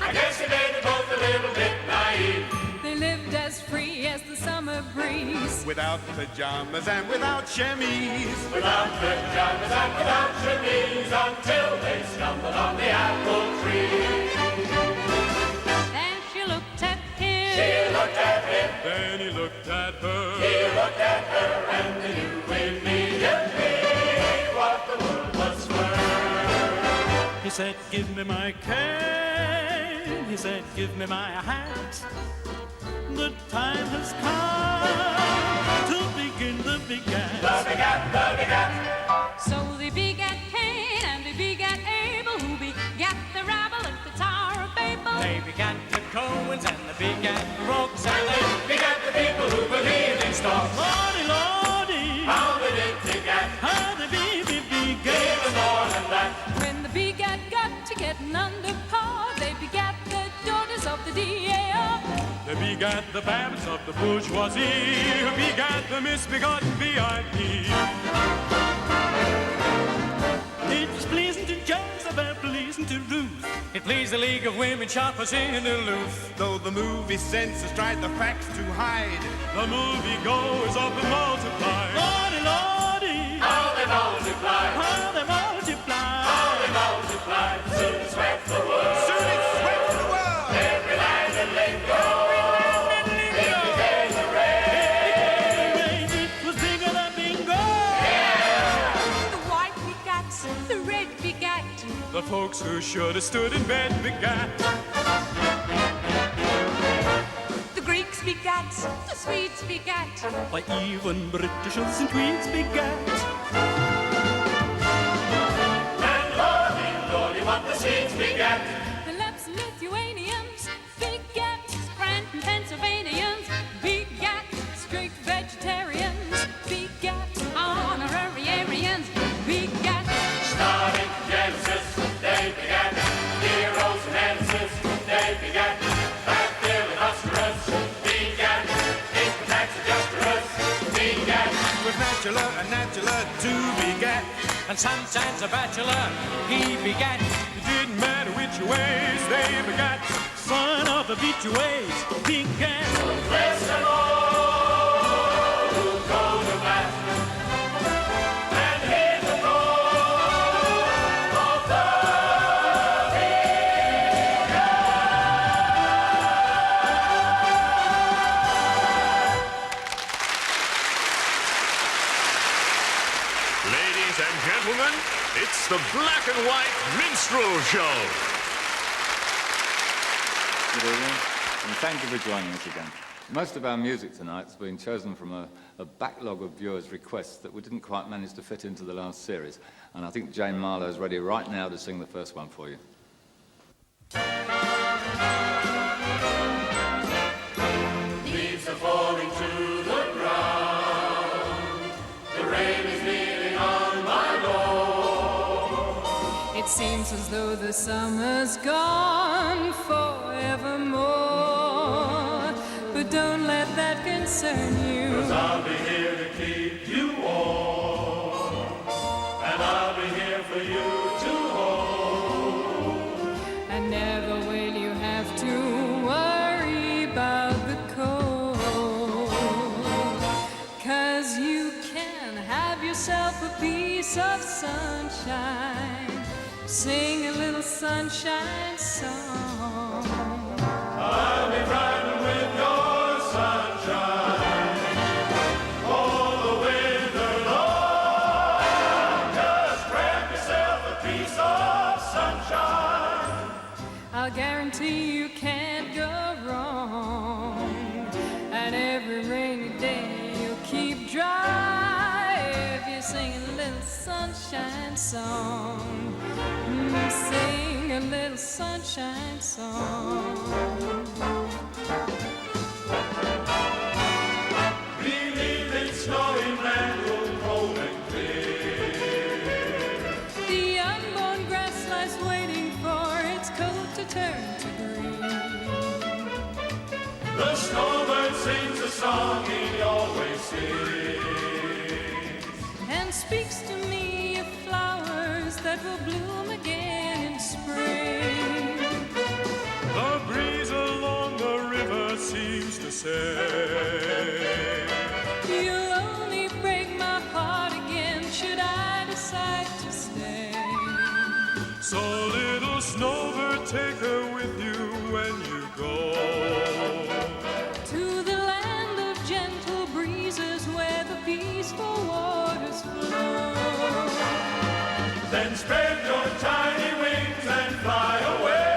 I guess they made them both a little bit naive. They lived as free as the summer breeze, without pajamas and without chemise. Without pajamas and without chemise, until they stumbled on the apple tree. Then she looked at him, She looked at him, Then he looked at her. he looked at her, and they knew immediately what the world was worth. He said, give me my cane. He said, give me my hat. The time has come to begin the begat. The begat, the begat. so they begat Cain and they begat Abel, who begat the rabble at the Tower of Babel. They began the Coens and they began the Rogues and they Begat the people who believed in storms. Lordy, Lordy, How they did begat, how they begat. even more than that. When the begat got to getting under par, they begat the daughters of the DAO. They begat the babes of the bourgeoisie, who begat the misbegotten VIP. It was pleasing to Joseph, pleasing to Ruth. It pleased the League of Women Shoppers in Duluth. Though the movie censors tried the facts to hide, the movie goers often multiplied. Lordy, Lordy, How they multiplied, how they multiply. how they multiplied. Soon swept the world. Soon it swept the world. Every land and lingo. It became the rage. It was bigger than bingo. The white begat, the red begat, The folks who should have stood in bed begat. the Greeks begat, the Swedes begat, Why, even Britishers and Swedes begat. And lordy, lordy, what the seeds begat. the Lapps Lithuanians begat, Scranton Pennsylvanians begat, strict vegetarians begat, honorary Aryans begat. Starting Genesis, they begat. Heroes and Nemesis, they begat. Fat filibusterers, begat. Income tax adjusters, begat. With natural and natural to begat. And Sunshine's a bachelor, he begat. It didn't matter which ways they begat. Son of the beach ways, begat. Listen all who go to bat. And hear the roar of the Ladies and gentlemen, it's the Black and White Minstrel Show. Good evening, and thank you for joining us again. Most of our music tonight's been chosen from a backlog of viewers' requests that we didn't quite manage to fit into the last series, and I think Jane Marlowe is ready right now to sing the first one for you. leaves are falling to the ground. The rain is kneeling on my door. It seems as though the summer's gone forevermore, but don't let that concern you. 'Cause I'll be here to keep you warm. And I'll be here for you to hold. And never will you have to worry about the cold, 'cause you can have yourself a piece of sunshine. Sing a little sunshine song. I'll be driving with your sunshine all the winter long. Just grab yourself a piece of sunshine. I'll guarantee you can't go wrong, and every rainy day you'll keep dry if you sing a little sunshine song. Sing a little sunshine song. Believe it's snowing Randall, cold and clear. The unborn grass lies waiting for its coat to turn to green. The snowbird sings a song he always sings. And speaks to me of flowers that will bloom again in spring. The say. You'll only break my heart again should I decide to stay. So little snowbird, take her with you when you go. To the land of gentle breezes where the peaceful waters flow. Then spread your tiny wings and fly away.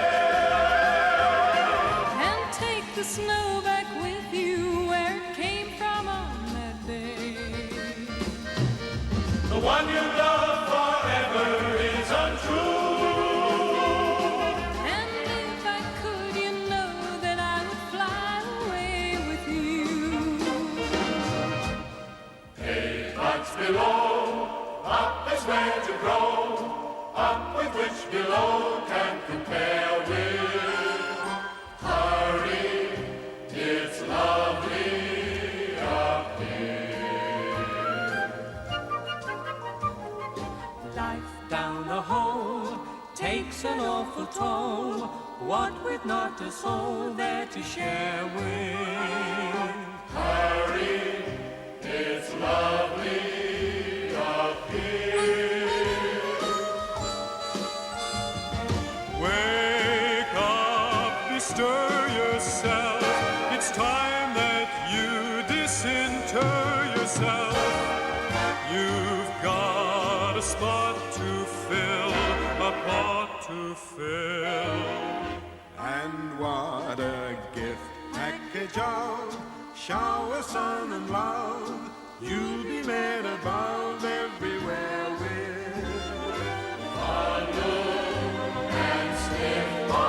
And take the snow back with you where it came from on that day. The one you love forever is untrue. And if I could, you know that I would fly away with you. 8 months below, up is where to grow, up with which below can compare with. Hurry, it's lovely up here. Life down the hole takes an awful toll. What with not a soul there to share with. Hurry, it's lovely up here. Wake up, bestir yourself. It's time that you disinter yourself. You've got a spot to fill, a pot to fill. And what a gift, package of shower, sun, and love. You'll be made above everywhere with. And stiff by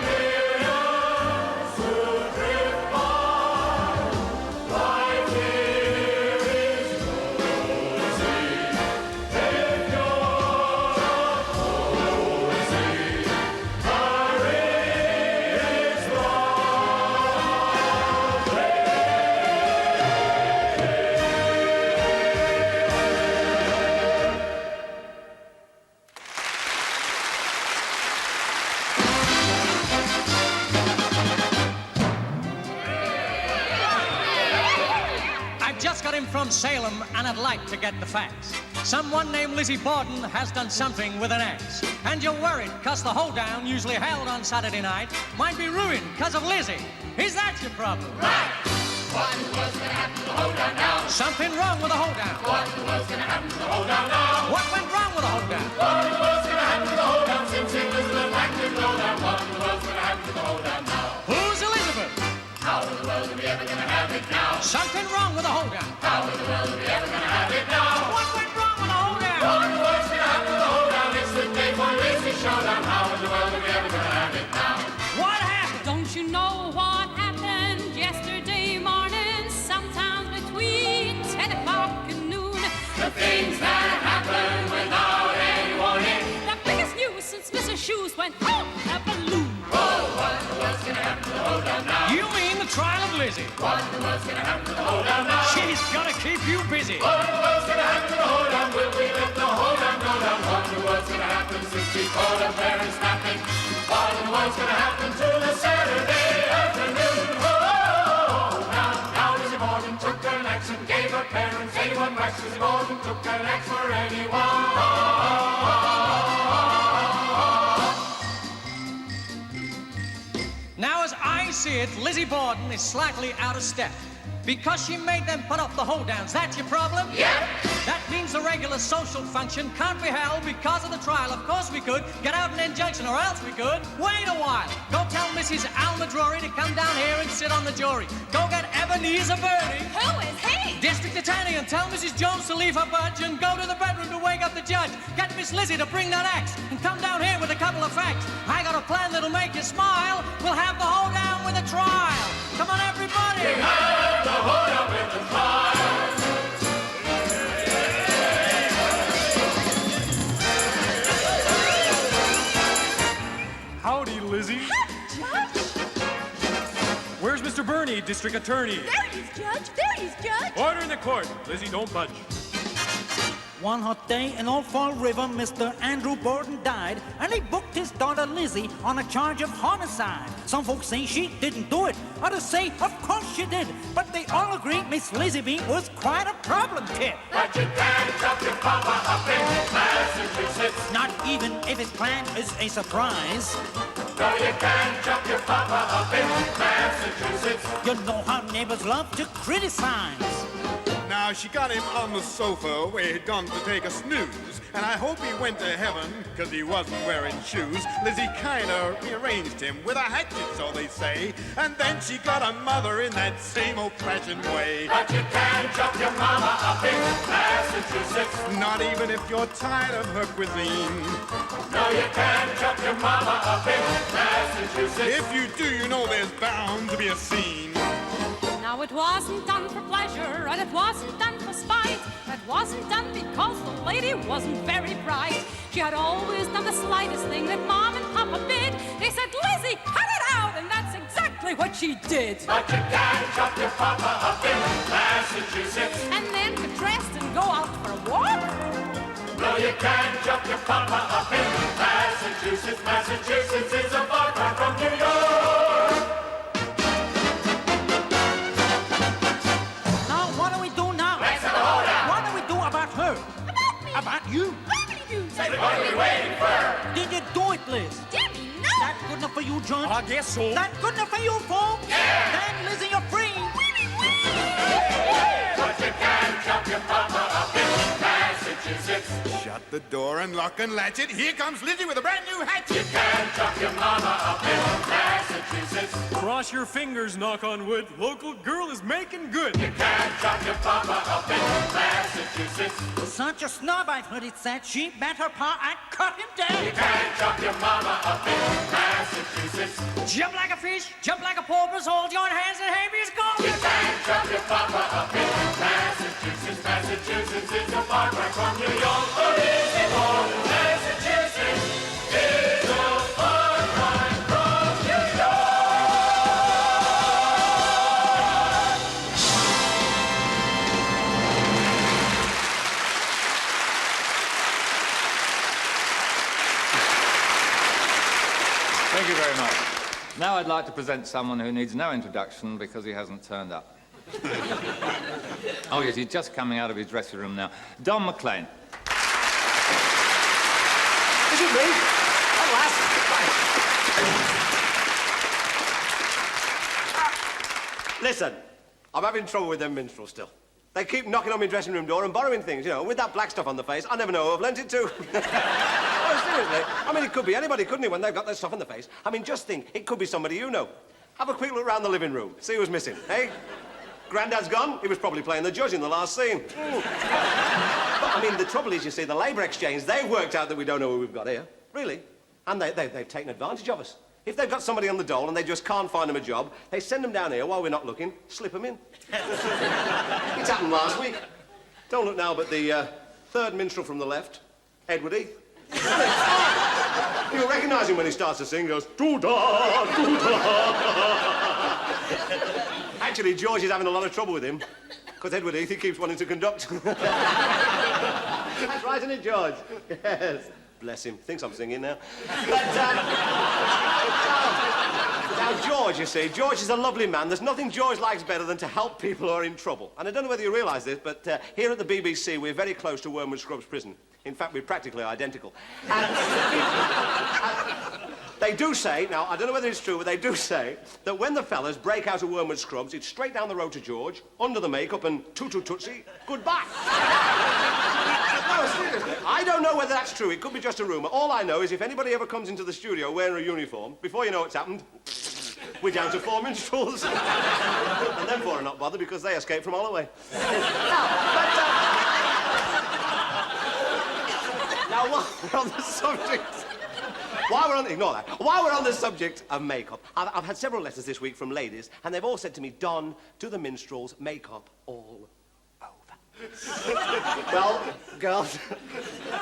millions who drift by. Life here is rosy if you're a posy. Hurry, it's I've just got in from Salem, and I'd like to get the facts. Someone named Lizzie Borden has done something with an axe. And you're worried, cause the hoedown, usually held on Saturday night, might be ruined cause of Lizzie. Is that your problem? right. What in the world's gonna happen to the hoedown now? Something wrong with the hoedown. What in the world's gonna happen to the hoedown now? What went wrong with the hoedown? What in the world's gonna happen to the hoedown since Elizabeth acted low down? What in the world's gonna happen to the hoedown now? Who's Elizabeth? How in the world are we ever gonna have it now? Something wrong with the hoedown. How in the world are we ever gonna have it now? What went wrong with the hoedown? What in the world's gonna happen to the hoedown? It's the day for Lizzie's showdown. How in the world are we ever gonna have it now? What happened? Don't you know what happened yesterday morning? Sometimes between 10 o'clock and noon. The things that happen without any warning. The biggest news since Mrs. Shoes went out a balloon. What in the world's gonna happen to the hoedown now? You mean the trial of Lizzie? What in the world's gonna happen to the hoedown now? She's gonna keep you busy. What in the world's gonna happen to the hoedown? Will we let the hoedown go down? What in the world's gonna happen since she caught her parents napping? What in the world's gonna happen to the Saturday afternoon? Oh, now Lizzie Borden took her axe and gave her parents 81 whacks. Lizzie Borden took her axe for anyone. Now, as I see it, Lizzie Borden is slightly out of step. Because she made them put up the hoedowns. That's your problem? Yeah. That means the regular social function can't be held because of the trial. Of course we could get out an injunction, or else we could wait a while. Go tell Mrs. Alma Drury to come down here and sit on the jury. Go get Ebenezer Birdie, Who is he? district attorney, and tell Mrs. Jones to leave her budge and go to the bedroom to wake up the judge. Get Miss Lizzie to bring that axe and come down here with a couple of facts. I got a plan that'll make you smile. We'll have the hoedown with a trial. Come on, everybody. Have the hoedown with the trial. Howdy, Lizzie. Judge? Where's Mr. Burney, district attorney? There he is, Judge. There he is, Judge. Order in the court. Lizzie, don't budge. One hot day in Old Fall River, Mr. Andrew Borden died, and he booked his daughter Lizzie on a charge of homicide. Some folks say she didn't do it, others say, of course she did. But they all agree Miss Lizzie B was quite a problem kid. But you can't drop your papa up in Massachusetts. Not even if his plan is a surprise. No, you can't drop your papa up in Massachusetts. You know how neighbors love to criticize. Now, she got him on the sofa where he'd gone to take a snooze, and I hope he went to heaven, because he wasn't wearing shoes. Lizzie kind of rearranged him with a hatchet, so they say, and then she got a mother in that same old-fashioned way. But you can't drop your mama up in Massachusetts. Not even if you're tired of her cuisine. No, you can't drop your mama up in Massachusetts. If you do, you know there's bound to be a scene. Now it wasn't done for pleasure, and it wasn't done for spite. It wasn't done because the lady wasn't very bright. She had always done the slightest thing that Mom and Papa bid. They said, Lizzie, cut it out, and that's exactly what she did. But you can't drop your papa up in Massachusetts. And then get dressed and go out for a walk? No, you can't drop your papa up in Massachusetts. Massachusetts is a far cry from New York. Now, what do we do now? Let's have a hold-out. What do we do about her? About me. About you? What did you do? Say, what are we waiting for? Did you do it, Liz? Debbie, no. That good enough for you, John? I guess so. That good enough for you, folks? Yeah. Then, Lizzie, you're free. But you can't drop your papa up in Massachusetts. Shut the door and lock and latch it. Here comes Lizzie with a brand new hatchet. You can't drop your mama up in Massachusetts. Cross your fingers, knock on wood. Local girl is making good. You can't drop your papa up in Massachusetts. Such a snub, I've heard it said. She bet her pa and cut him You dead. can't drop your mama up in Massachusetts. Jump like a fish, jump like a porpoise, hold your hands and habeas You corpus. can't drop your papa up in Massachusetts. Massachusetts is a far cry from New York. Oh, Lizzie Borden, Massachusetts is a far cry from New York. Thank you very much. Now I'd like to present someone who needs no introduction because he hasn't turned up. Oh, yes, he's just coming out of his dressing room now. Don Maclean. Is it me? At last. Listen, I'm having trouble with them minstrels still. They keep knocking on my dressing room door and borrowing things, you know, with that black stuff on the face. I never know who I've lent it to. Oh, seriously. I mean, it could be anybody, couldn't it, when they've got that stuff on the face? I mean, just think, it could be somebody you know. Have a quick look around the living room. See who's missing, eh? Granddad's gone. He was probably playing the judge in the last scene. But, I mean, the trouble is, you see, the Labour Exchange, they've worked out that we don't know who we've got here. Really. And they've taken advantage of us. If they've got somebody on the dole and they just can't find them a job, they send them down here while we're not looking, slip them in. It's happened last week. Don't look now, but the third minstrel from the left, Edward Heath. You'll recognise him when he starts to sing. He goes, doo-da, doo-da. Actually, George is having a lot of trouble with him, because Edward Heath, he keeps wanting to conduct. That's right, isn't it, George? Yes. Bless him. Thinks I'm singing now. But, now, George, you see, George is a lovely man. There's nothing George likes better than to help people who are in trouble. And I don't know whether you realise this, but here at the BBC, we're very close to Wormwood Scrubs Prison. In fact, we're practically identical. And, they do say, now, I don't know whether it's true, but they do say that when the fellas break out of Wormwood Scrubs, it's straight down the road to George, under the makeup, and toot-toot-tootsie, goodbye. No, seriously. I don't know whether that's true. It could be just a rumour. All I know is if anybody ever comes into the studio wearing a uniform, before you know what's happened, we're down to 4 minstrels. And them 4 are not bothered because they escaped from Holloway. Now, while we're on the subject... Ignore that. While we're on the subject of makeup, I've had several letters this week from ladies, and they've all said to me, Don, do the minstrels makeup all over? Well, girls,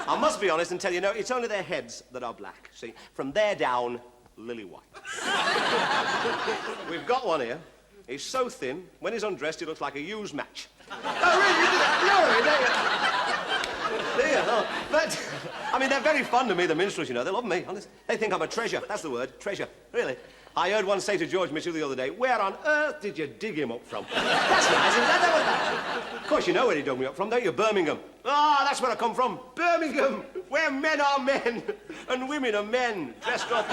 I must be honest and tell you, no, it's only their heads that are black. See, from there down, lily white. We've got one here. He's so thin, when he's undressed, he looks like a used match. Oh, really? You know it, don't you? But, I mean, they're very fond of me, the minstrels, you know. They love me, honest. They think I'm a treasure. That's the word, treasure. Really. I heard one say to George Mitchell the other day, where on earth did you dig him up from? That's nice, isn't that? Of course, you know where he dug me up from, don't you? Birmingham. Ah, that's where I come from. Birmingham, where men are men and women are men, dressed up.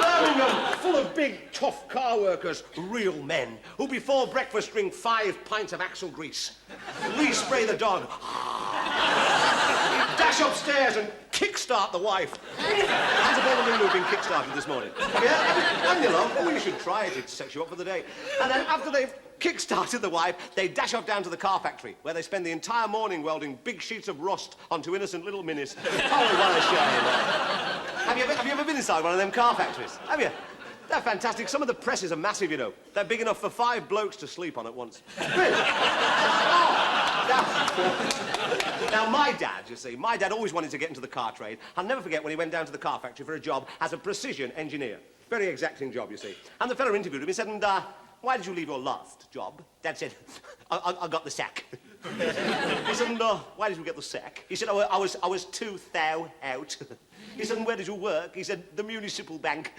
Birmingham, full of big, tough car workers, real men, who before breakfast drink 5 pints of axle grease, respray the dog, dash upstairs and kickstart the wife. Hands up all the women who've been kickstarted this morning. Yeah? And you know, oh, you should try it. It sets you up for the day. And then after they've kick-started the wife, they dash off down to the car factory, where they spend the entire morning welding big sheets of rust onto innocent little minis. Oh, what a shame. Have you ever been inside one of them car factories? Have you? They're fantastic. Some of the presses are massive, you know. They're big enough for 5 blokes to sleep on at once. Really? Now, my dad, you see, my dad always wanted to get into the car trade. I'll never forget when he went down to the car factory for a job as a precision engineer. Very exacting job, you see. And the fellow interviewed him. He said, why did you leave your last job? Dad said, I got the sack. He said, why did you get the sack? He said, I was too thou out. He said, and where did you work? He said, the municipal bank.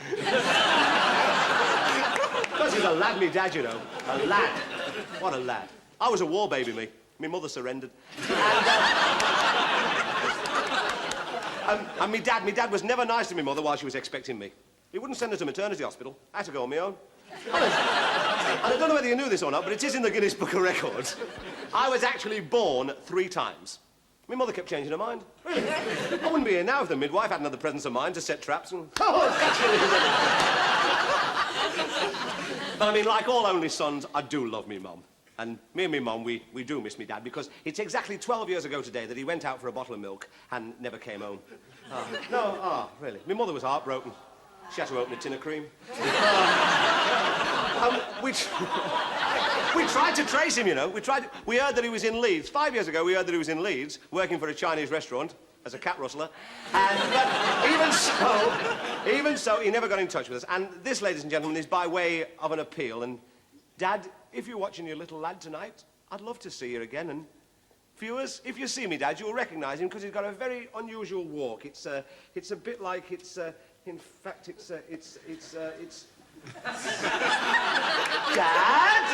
Because he's a lad, me dad, you know. A lad. What a lad. I was a war baby, me. My mother surrendered. And me dad was never nice to me mother while she was expecting me. He wouldn't send her to maternity hospital. I had to go on my own. Honest. And I don't know whether you knew this or not, but it is in the Guinness Book of Records. I was actually born 3 times. My mother kept changing her mind. Really. I wouldn't be here now if the midwife hadn't had the presence of mind to set traps and... Oh, but I mean, like all only sons, I do love me mum. And me and me mum, we do miss me dad, because it's exactly 12 years ago today that he went out for a bottle of milk and never came home. Really. My mother was heartbroken. She had to open a tin of cream. We tried to trace him, you know. We heard that he was in Leeds. 5 years ago, we heard that he was in Leeds, working for a Chinese restaurant as a cat rustler. But even so, he never got in touch with us. And this, ladies and gentlemen, is by way of an appeal. And, Dad, if you're watching your little lad tonight, I'd love to see you again. And viewers, if you see me, Dad, you'll recognise him because he's got a very unusual walk. It's a bit like in fact, it's... Dad?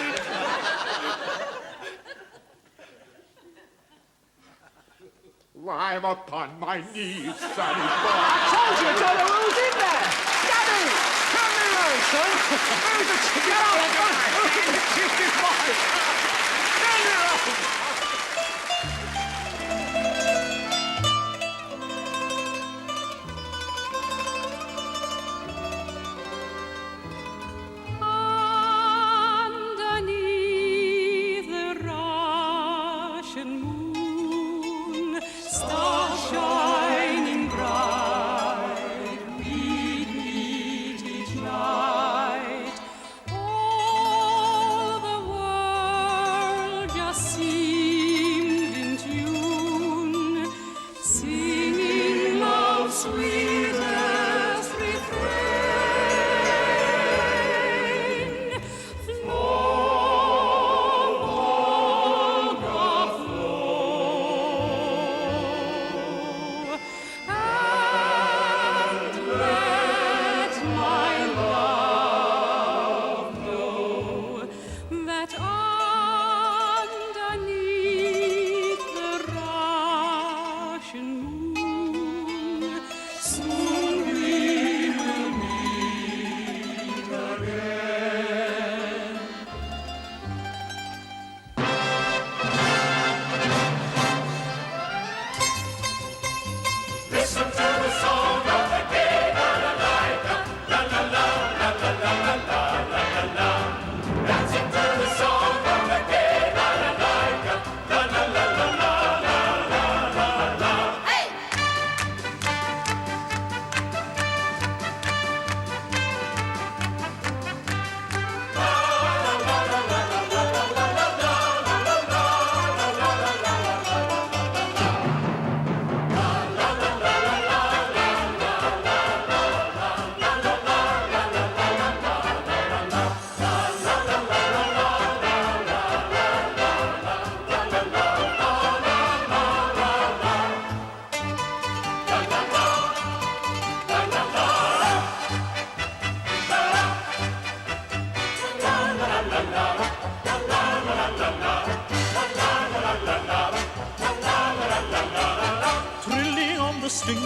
I'm upon my knees, sonny boy. I told you, I don't know who's in there! Daddy! Come here, son! Who's the chicken? Who's the boy? Turn around! Underneath the Russian moon, stars shining bright, we meet each night. All the world just seems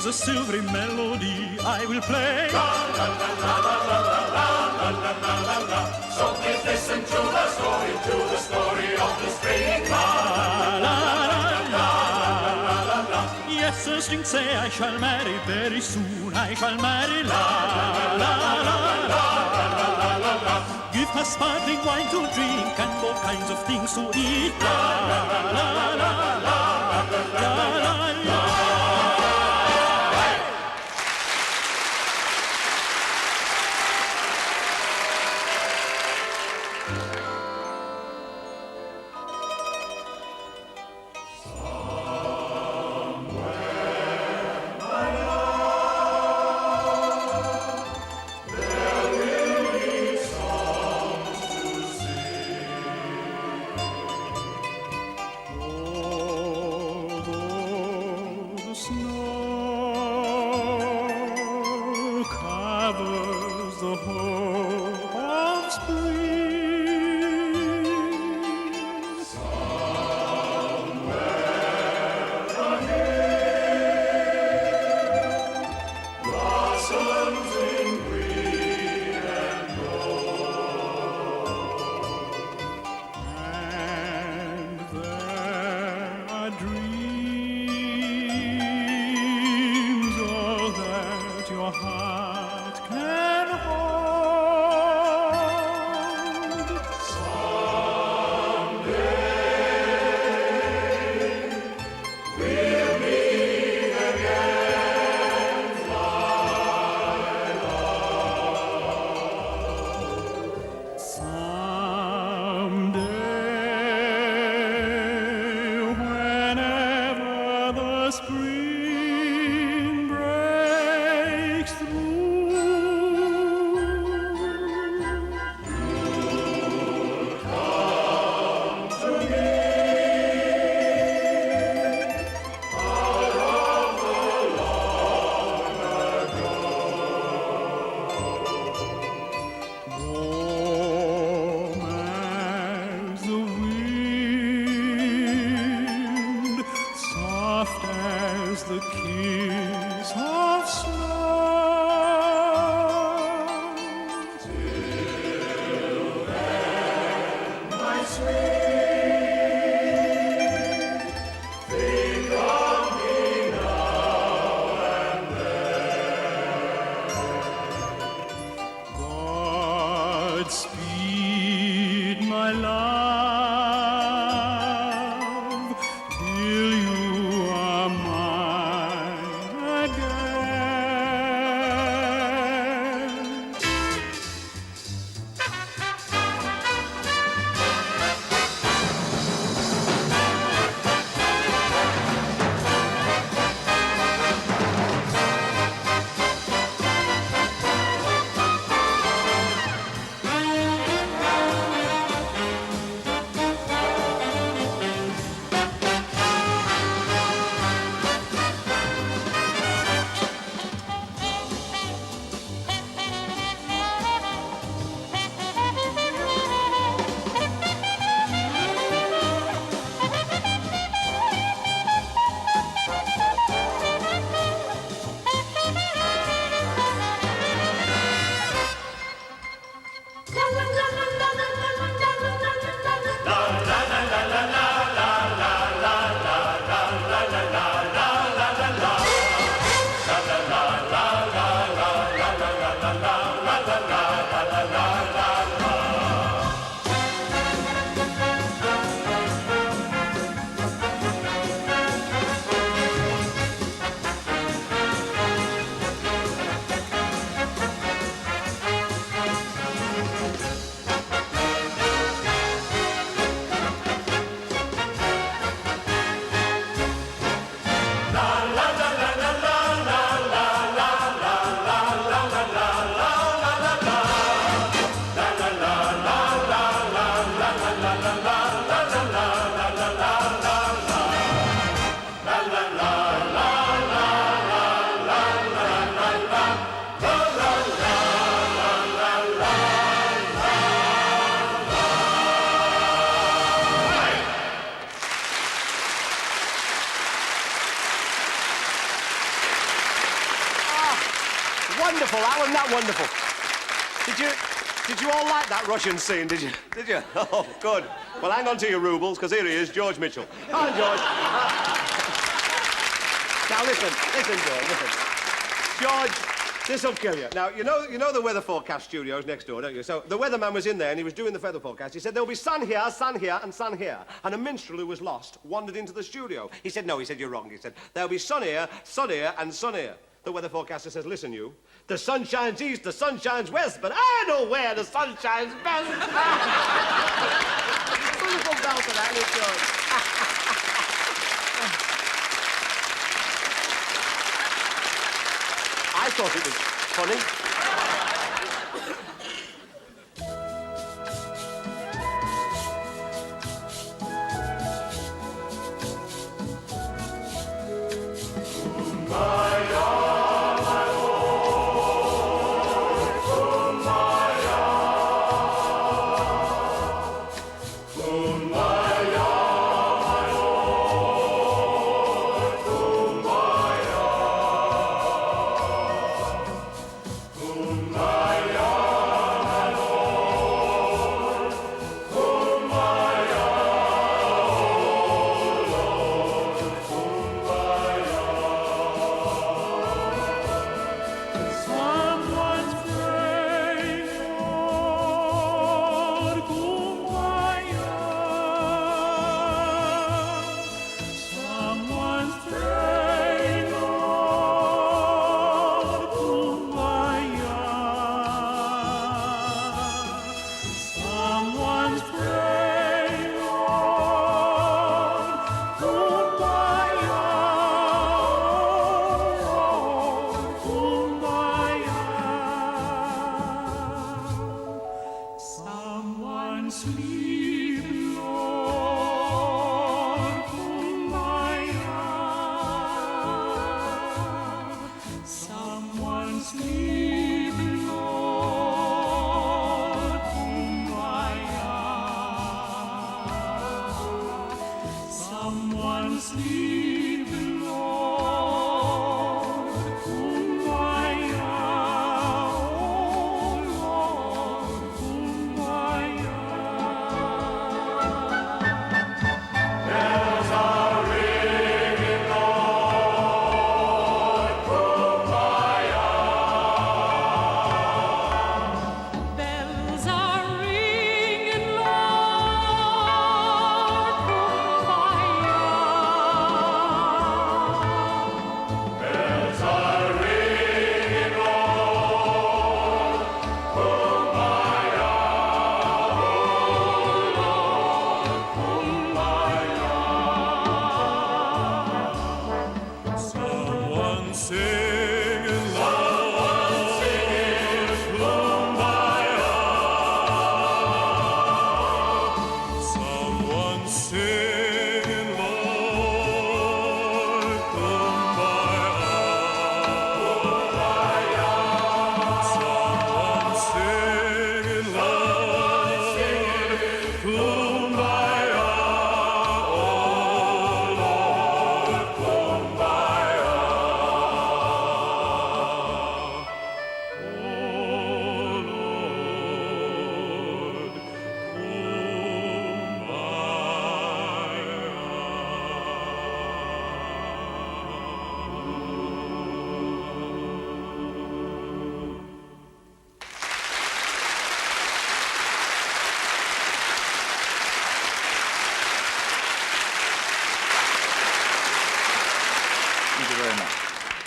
a silvery melody I will play. So please listen to the story of the spring. La, la, la, la. Yes, the strings say I shall marry very soon. I shall marry. La, la, la, la. Give her sparkling wine to drink and all kinds of things to eat. La, la, la, la, la, la, la. wonderful. Did you all like that Russian scene, did you? Did you? Oh, good. Well, hang on to your rubles, because here he is, George Mitchell. Hi, George. Now, listen, George, listen. George, this'll kill you. Now, you know the weather forecast studio's next door, don't you? So the weatherman was in there, and he was doing the weather forecast. He said, there'll be sun here, and sun here. And a minstrel who was lost wandered into the studio. He said, no, he said, you're wrong. He said, there'll be sun here, and sun here. The weather forecaster says, listen, you, the sun shines east, the sun shines west, but I know where the sun shines best. Wonderful belt of that, it's good. I thought it was funny.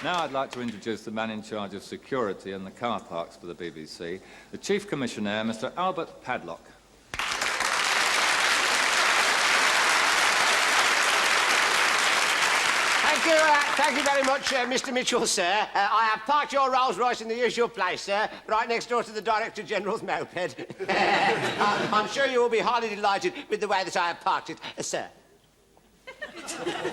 Now I'd like to introduce the man in charge of security and the car parks for the BBC, the Chief Commissioner, Mr. Albert Padlock. Thank you very much, Mr. Mitchell, sir. I have parked your Rolls-Royce in the usual place, sir, right next door to the Director-General's moped. I'm sure you will be highly delighted with the way that I have parked it, sir.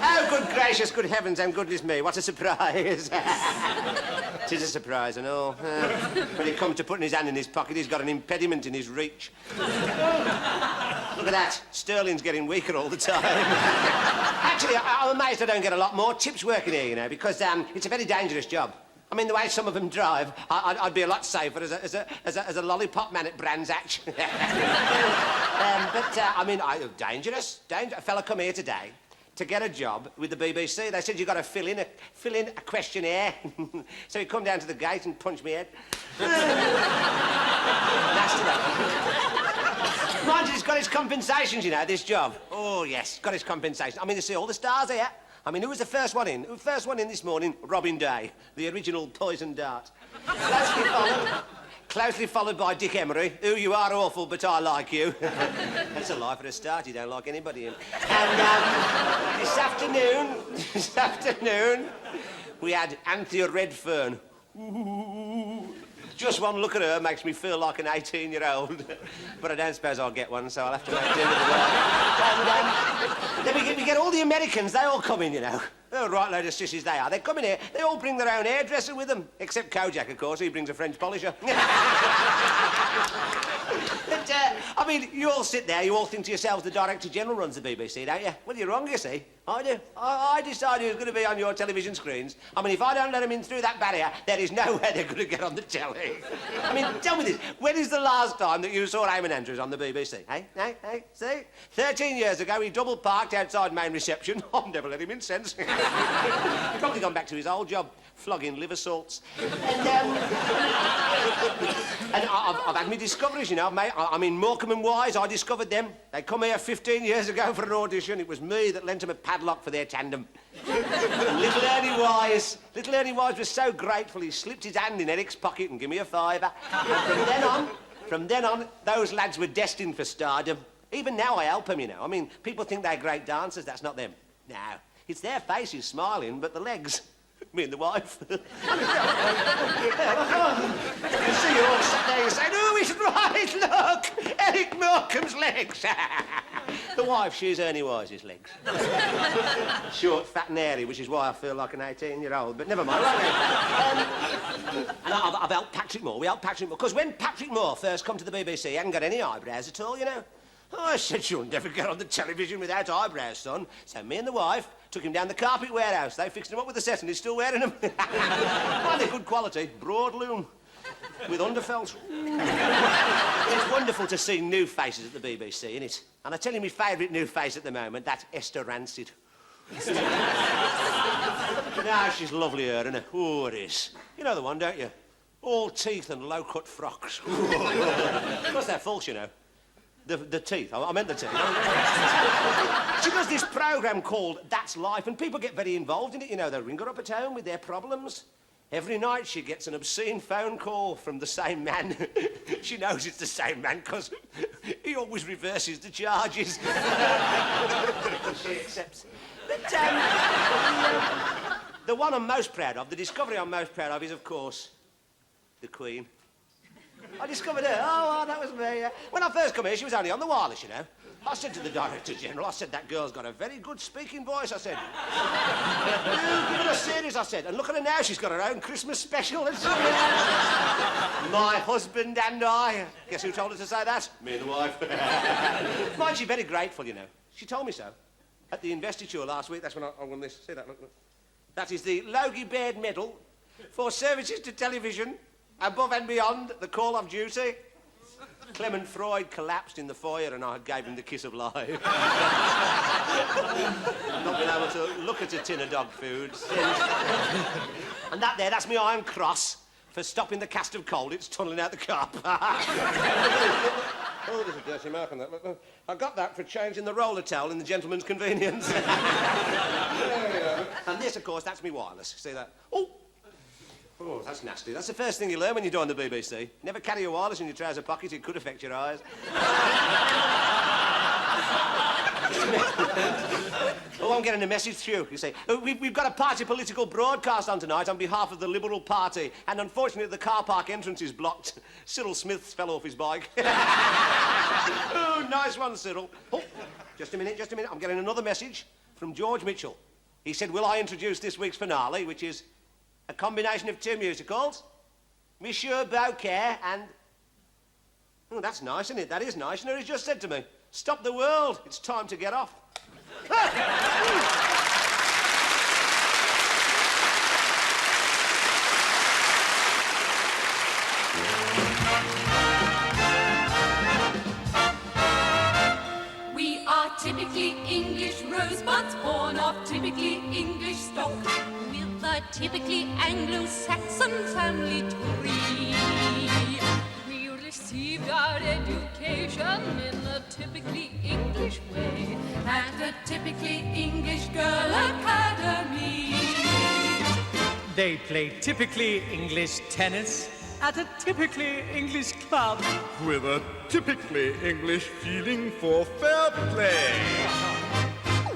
Oh, good gracious, good heavens, and goodness me, what a surprise. It is a surprise, I know. When he comes to putting his hand in his pocket, he's got an impediment in his reach. Look at that. Sterling's getting weaker all the time. Actually, I'm amazed I don't get a lot more tips working here, you know, because it's a very dangerous job. I mean, the way some of them drive, I'd be a lot safer as a lollipop man at Brands Hatch. I mean, dangerous. A fella come here today to get a job with the BBC. They said you've got to fill in a questionnaire. So he come down to the gate and punched me head. Nasty, that. Mind you, he's got his compensations, you know, this job. Oh, yes, got his compensation. I mean, you see all the stars here. I mean, who was the first one in? First one in this morning, Robin Day, the original poison dart. Closely followed by Dick Emery, who you are awful, but I like you. That's a lie for a start, you don't like anybody in. And this afternoon, we had Anthea Redfern. Ooh. Just one look at her makes me feel like an 18-year-old. But I don't suppose I'll get one, so I'll have to make do with it. And then we get all the Americans, they all come in, you know. They're a right load of sissies they are. They come in here, they all bring their own hairdresser with them. Except Kojak, of course, he brings a French polisher. But, I mean, you all sit there, you all think to yourselves the Director-General runs the BBC, don't you? Well, you're wrong, you see. I do. I decide who's going to be on your television screens. I mean, if I don't let them in through that barrier, there is no way they're going to get on the telly. I mean, tell me this. When is the last time that you saw Eamon Andrews on the BBC? Hey? See? 13 years ago, he double parked outside main reception. I've never let him in since. He's probably gone back to his old job, flogging liver salts. And I've had my discoveries, you know, mate. I mean, Morecambe and Wise, I discovered them. They come here 15 years ago for an audition. It was me that lent them a padlock for their tandem. Little Ernie Wise was so grateful he slipped his hand in Eric's pocket and gave me a fiver. And from then on, those lads were destined for stardom. Even now I help them, you know. I mean, people think they're great dancers. That's not them. No, it's their faces smiling, but the legs. Me and the wife. You see you all sat there and saying, oh, he's right, look! Eric Morecambe's legs. The wife, she's Ernie Wise's legs. Short, fat and hairy, which is why I feel like an 18-year-old, but never mind. And I've helped Patrick Moore. We helped Patrick Moore. Because when Patrick Moore first come to the BBC, he hadn't got any eyebrows at all, you know. Oh, I said, you'll never get on the television without eyebrows, son. So me and the wife took him down the carpet warehouse. They fixed him up with the set and he's still wearing them. Well, they're good quality. Broad loom. With underfelt. It's wonderful to see new faces at the BBC, isn't it? And I tell you my favourite new face at the moment, that's Esther Rancid. Now, she's lovely, her, isn't it? Oh, it is. You know the one, don't you? All teeth and low-cut frocks. Of course, they're false, you know. The teeth. I meant the teeth. She does this programme called That's Life, and people get very involved in it, you know. They ring her up at home with their problems. Every night she gets an obscene phone call from the same man. She knows it's the same man because he always reverses the charges. She accepts. But, the one I'm most proud of, the discovery I'm most proud of is, of course, the Queen. I discovered her. Oh, that was me. When I first come here, she was only on the wireless, you know. I said to the Director-General, I said, that girl's got a very good speaking voice, I said. Give her a series, I said. And look at her now, she's got her own Christmas special. My husband and I. Guess who told her to say that? Me and the wife. Mind, she's very grateful, you know. She told me so. At the investiture last week, that's when I won this. See that? Look. That is the Logie Baird Medal for services to television. Above and beyond the call of duty. Clement Freud collapsed in the foyer and I gave him the kiss of life. Not being able to look at a tin of dog food. And that's my Iron Cross for stopping the cast of Colditz tunnelling out the car park. Oh, there's a dirty mark on that. Look. I got that for changing the roller towel in the gentleman's convenience. And this, of course, that's me wireless. See that? Oh, that's nasty. That's the first thing you learn when you join the BBC. Never carry your wireless in your trouser pocket. It could affect your eyes. Oh, I'm getting a message through, you see. We've got a party political broadcast on tonight on behalf of the Liberal Party, and unfortunately the car park entrance is blocked. Cyril Smith's fell off his bike. Oh, nice one, Cyril. Oh, just a minute. I'm getting another message from George Mitchell. He said, will I introduce this week's finale, which is a combination of two musicals, Monsieur Beaucaire and... Oh, that's nice, isn't it? That is nice. You know, he's just said to me, stop the world, it's time to get off. typically English rosebuds born of typically English stock, with a typically Anglo-Saxon family tree. We received our education in a typically English way at a typically English Girl Academy. They play typically English tennis at a typically English club. With a typically English feeling for fair play.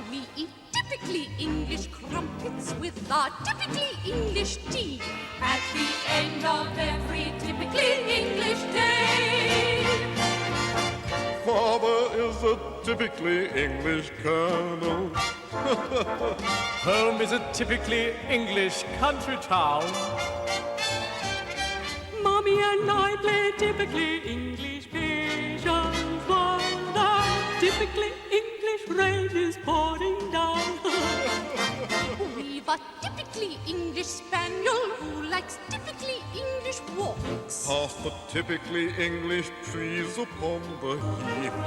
We eat typically English crumpets with our typically English tea at the end of every typically English day. Father is a typically English colonel. Home is a typically English country town. Mommy and I play typically English patience while the typically English rain is pouring down. We've a typically English spaniel who likes typically English walks. Past the typically English trees upon the heath.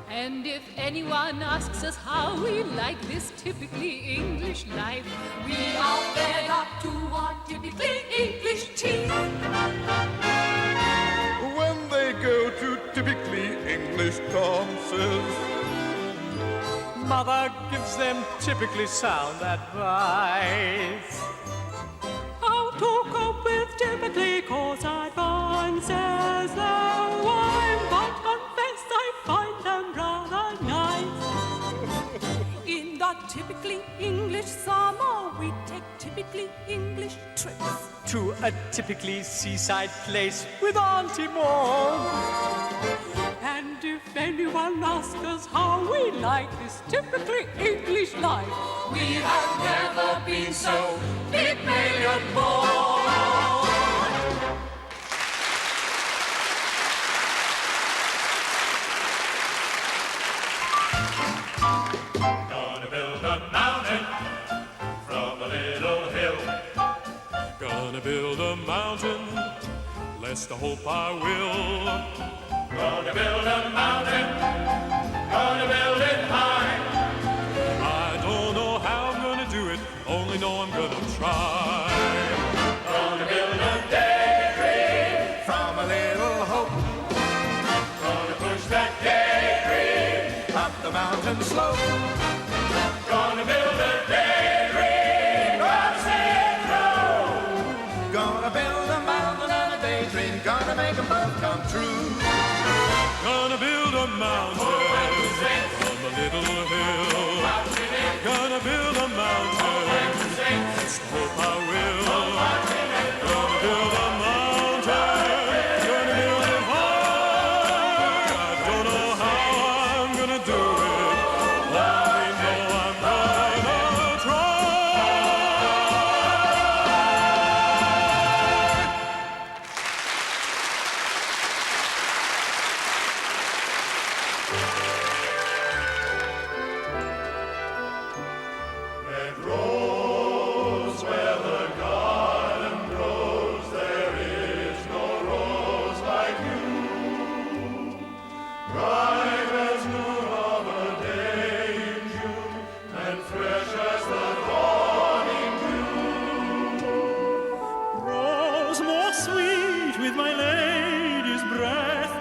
And if anyone asks us how we like this typically English life, we are fed up to our typically English teeth. When they go to typically English dances, Mother gives them typically sound advice. How to cope with typically cause advances, though I but confess I find them rather nice. In the typically English summer, we take typically English trips To a typically seaside place with Auntie Maud. And if anyone asks us how we like this typically English life, we have never been so big million bored. Gonna build a mountain from a little hill. Gonna build a mountain, lest I hope I will. Gonna build a mountain, gonna build it high. I don't know how I'm gonna do it, only know I'm gonna try. Gonna build a daydream from a little hope, gonna push that daydream up the mountain slope. Gonna build a daydream, gonna see it through. Gonna build a mountain and a daydream, gonna make them both come true. Gonna build a mountain from a little hill. Gonna build a mountain, just hope I will. Gonna build a mountain, gonna build it high. I don't know how I'm gonna do it, only know I'm gonna try. Red rose where the garden grows, there is no rose like you. Bright as noon of a day in June, and fresh as the dawning dew. Rose more sweet with my lady's breath,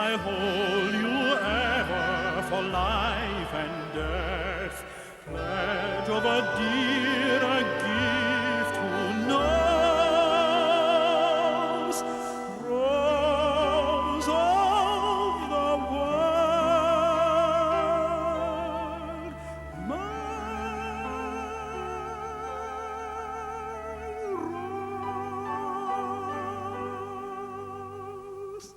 I hold you ever for life and death. Pledge of a dear, a gift who knows. Rose of the world, my rose.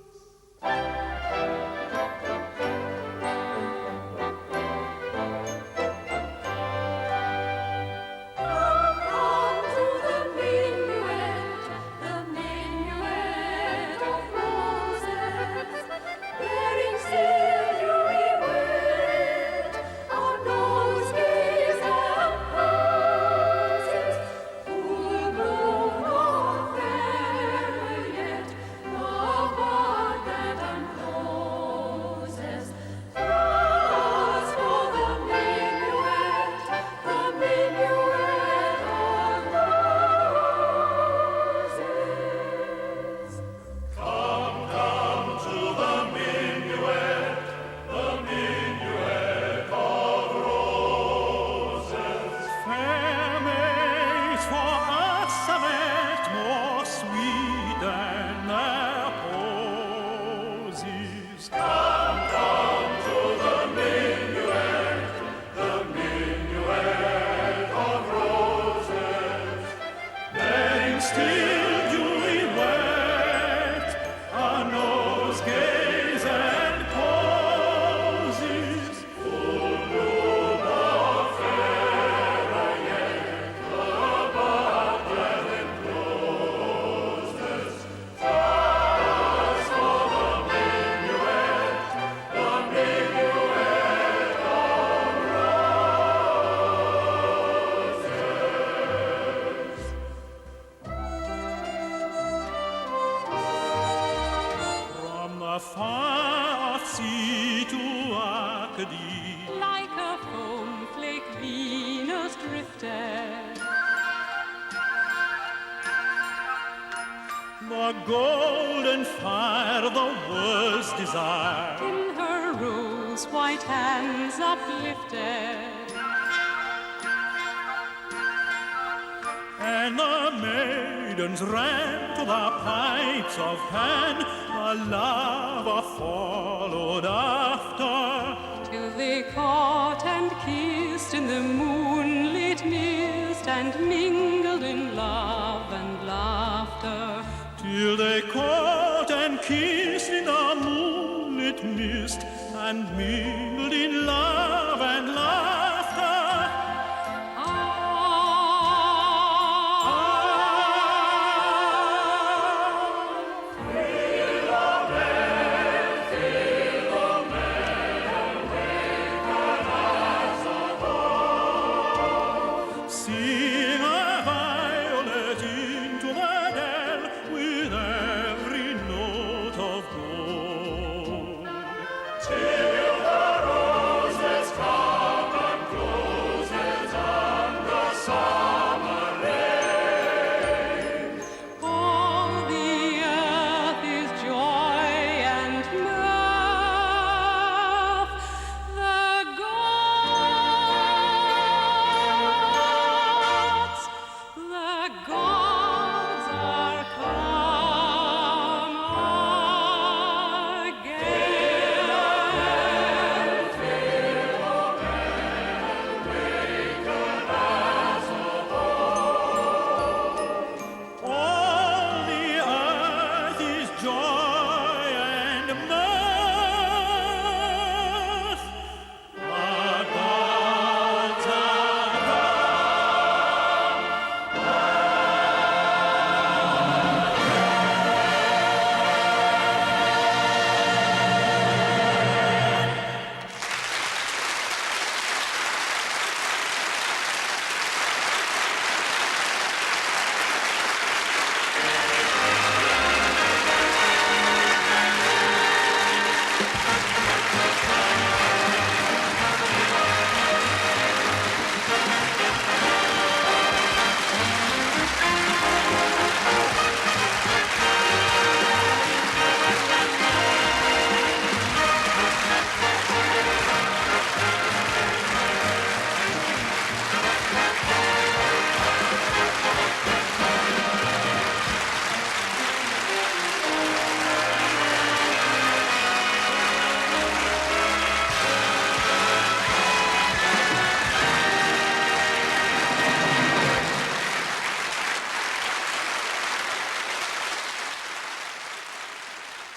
the far off sea to Arcady. Like a foam flake Venus drifted. The golden fire, the world's desire, In her rose white hands uplifted. and the maidens ran to the pipes of Pan. A lover followed after, Till they caught and kissed in the moonlit mist, and mingled in love and laughter. till they caught and kissed in the moonlit mist, and mingled in love and laughter.